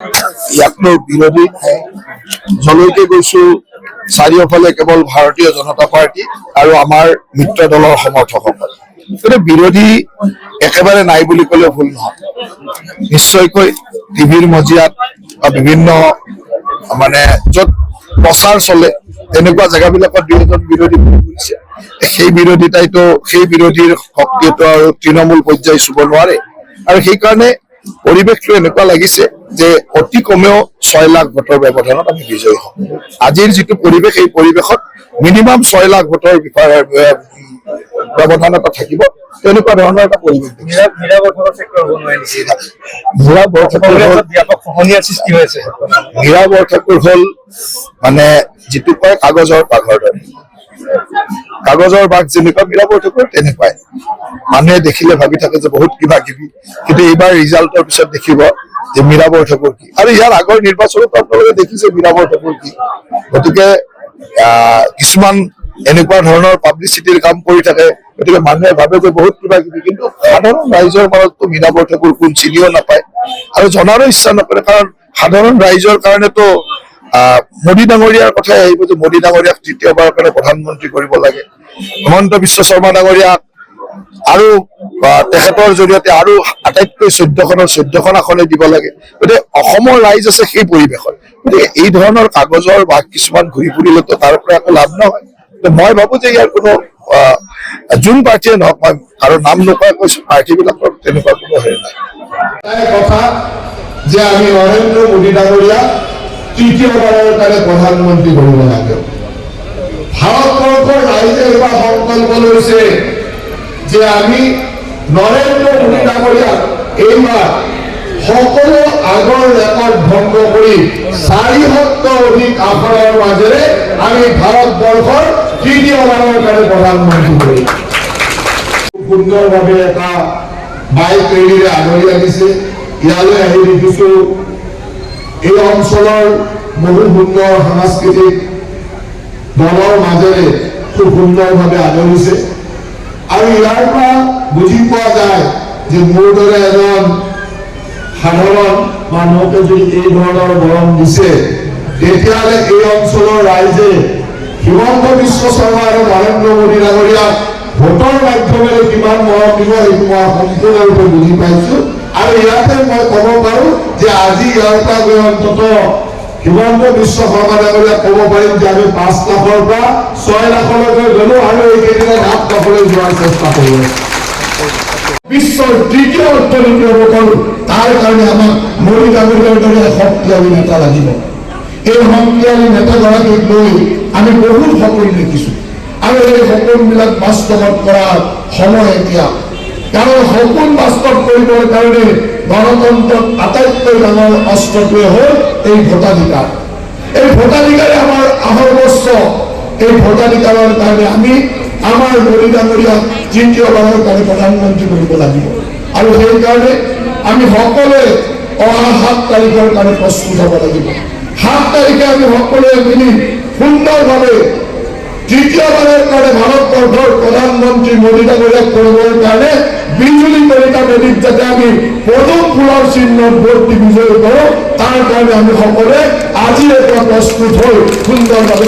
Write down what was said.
ইয়াতনো বিৰোধী নাই, যলৈকে গৈছো চাৰিওফালে কেৱল ভাৰতীয় জনতা পাৰ্টি আৰু আমাৰ মিত্ৰ দলৰ সমৰ্থকসকল। কিন্তু বিৰোধী একেবাৰে নাই বুলি ক'লেও ভুল নহয়। নিশ্চয়কৈ টিভিৰ মজিয়াত বা বিভিন্ন মানে য'ত প্ৰচাৰ চলে তেনেকুৱা জেগাবিলাকত দুই এজন বিৰোধী ঘূৰিছে। সেই বিৰোধীৰ শক্তিটো আৰু তৃণমূল পৰ্যায় চুব নোৱাৰে, আৰু সেইকাৰণে পৰিৱেশটো এনেকুৱা লাগিছে যে অতি কমেও 6 লাখ ভোটৰ ব্যৱধানত আমি বিজয়ী হম। আজিৰ যিটো পৰিৱেশ, এই পৰিৱেশত মিনিমাম 6 লাখ ভোটৰ ব্যৱধান এটা থাকিব, তেনেকুৱা ধৰণৰ এটা পৰিৱেশ। মীৰা বৰঠাকুৰ হ'ল মানে যিটো কয় কাগজৰ বাঘৰ দৰে। কাগজৰ বাঘ যেনেকুৱা মীৰা বৰঠাকুৰ তেনেকুৱাই। মানুহে দেখিলে ভাবি থাকে যে বহুত কিবা কিবি, কিন্তু এইবাৰ ৰিজাল্টৰ পিছত দেখিব যে মীৰা বৰঠাকুৰ কি, আৰু ইয়াৰ আগৰ নিৰ্বাচনত আপোনালোকে দেখিছে মীৰা বৰঠাকুৰ কি। গতিকে কিছুমান এনেকুৱা ধৰণৰ পাব্লিচিটিৰ কাম কৰি থাকে, গতিকে মানুহে ভাবে যে বহুত কিবা কিবি, কিন্তু সাধাৰণ ৰাইজৰ মাজততো মীৰা বৰঠাকুৰ কোন চিনিও নাপায় আৰু জনাৰো ইচ্ছা নকৰে। কাৰণ সাধাৰণ ৰাইজৰ কাৰণেতো মোদী ডাঙৰীয়াৰ কথাই আহিব যে মোদী ডাঙৰীয়াক তৃতীয়বাৰৰ কাৰণে প্ৰধানমন্ত্ৰী কৰিব লাগে, হিমন্ত বিশ্ব শৰ্মা ডাঙৰীয়াক আৰু তেখেতৰ জৰিয়তে আৰু আটাইতকৈ 14খন আসনে দিব লাগে। গতিকে অসমৰ ৰাইজ আছে সেই পৰিৱেশত। গতিকে এই ধৰণৰ কাগজৰ বাঘ কিছুমান ঘূৰি ফুৰিলেতো তাৰ পৰা একো লাভ নহয়। মই ভাবো যে ইয়াৰ কোনো যোন পাৰ্টীয়ে নহওক, মই আৰু নাম নোকোৱাকৈ কৈছো, পাৰ্টীবিলাকৰ তেনেকুৱা কোনো হেৰি নাই। কথা যে আমি নৰেন্দ্ৰ মোদী ডাঙৰীয়া তৃতীয়বাৰৰ কাৰণে প্ৰধানমন্ত্ৰী কৰিব লাগে। ভাৰতবৰ্ষৰ ৰাইজে এইবাৰ সংকল্প লৈছে যে আমি নৰেন্দ্ৰ মোদী ডাঙৰীয়াক এইবাৰ সকলো আগৰ ৰেকৰ্ড ভংগ কৰি 400 অধিক আসনৰ মাজেৰে আমি ভাৰতবৰ্ষৰ তৃতীয়বাৰৰ কাৰণে প্ৰধানমন্ত্ৰী কৰিম। সুন্দৰভাৱে এটা বাইক ৰেলীৰে আদৰি আহিছে। ইয়ালৈ আহি দেখিছো এই অঞ্চলৰ বহু সুন্দৰ সাংস্কৃতিক দলৰ মাজেৰে খুব সুন্দৰভাৱে আদৰিছে, আৰু ইয়াৰ পৰা বুজি পোৱা যায় যে মোৰ দৰে এজন সাধাৰণ মানুহকে যদি এই ধৰণৰ মৰম দিছে, তেতিয়াহ'লে এই অঞ্চলৰ ৰাইজে হিমন্ত বিশ্ব শৰ্মা আৰু নৰেন্দ্ৰ মোদী ডাঙৰীয়াক ভোটৰ মাধ্যমেৰে কিমান মৰম দিব, সেইটো মই সম্পূৰ্ণৰূপে বুজি পাইছো। আৰু ইয়াতে মই ক'ব পাৰো যে আজি ইয়াৰ পৰা গৈ অন্তত হিমন্ত বিশ্ব শৰ্মা ডাঙৰীয়াক ক'ব পাৰিম যে আমি 5 লাখৰ পৰা 6 লাখলৈকে গলো, আৰু এইকেইদিনত 8 লাখলৈ যোৱাৰ চেষ্টা কৰি আছো। বিশ্বৰ তৃতীয় অৰ্থনীতি হ'ব পাৰো, তাৰ কাৰণে আমাক মোদী ডাঙৰীয়াৰ দৰে শক্তিশালী নেতা লাগিব। এই শক্তিশালী নেতাগৰাকীক লৈ আমি বহুত সপোন দেখিছো, আৰু এই সপোনবিলাক বাস্তৱত কৰাৰ সময় এতিয়া। কাৰণ সপোন বাস্তৱ কৰিবৰ কাৰণে গণতন্ত্ৰত আটাইতকৈ ডাঙৰ অস্ত্ৰটোৱে হ'ল এই ভোটাধিকাৰ। এই ভোটাধিকাৰে আমাৰ আহৰ্বস্য। এই ভোটাধিকাৰৰ কাৰণে আমি আমাৰ মোদী ডাঙৰীয়াক তৃতীয়বাৰৰ কাৰণে প্ৰধানমন্ত্ৰী কৰিব লাগিব, আৰু সেইকাৰণে আমি সকলোৱে অহা 7 তাৰিখৰ কাৰণে প্ৰস্তুত হ'ব লাগিব। 7 তাৰিখে আমি সকলোৱে মিলি সুন্দৰভাৱে তৃতীয়বাৰৰ কাৰণে ভাৰতবৰ্ষৰ প্ৰধানমন্ত্ৰী মোদী ডাঙৰীয়াক কৰিবৰ কাৰণে বিজুলী কলিতা নদীত যাতে আমি পদুম ফুলৰ চিহ্নত ভোট দি বিজয়ী কৰোঁ, তাৰ কাৰণে আমি সকলোৱে আজিৰে পৰা প্ৰস্তুত হৈ সুন্দৰভাৱে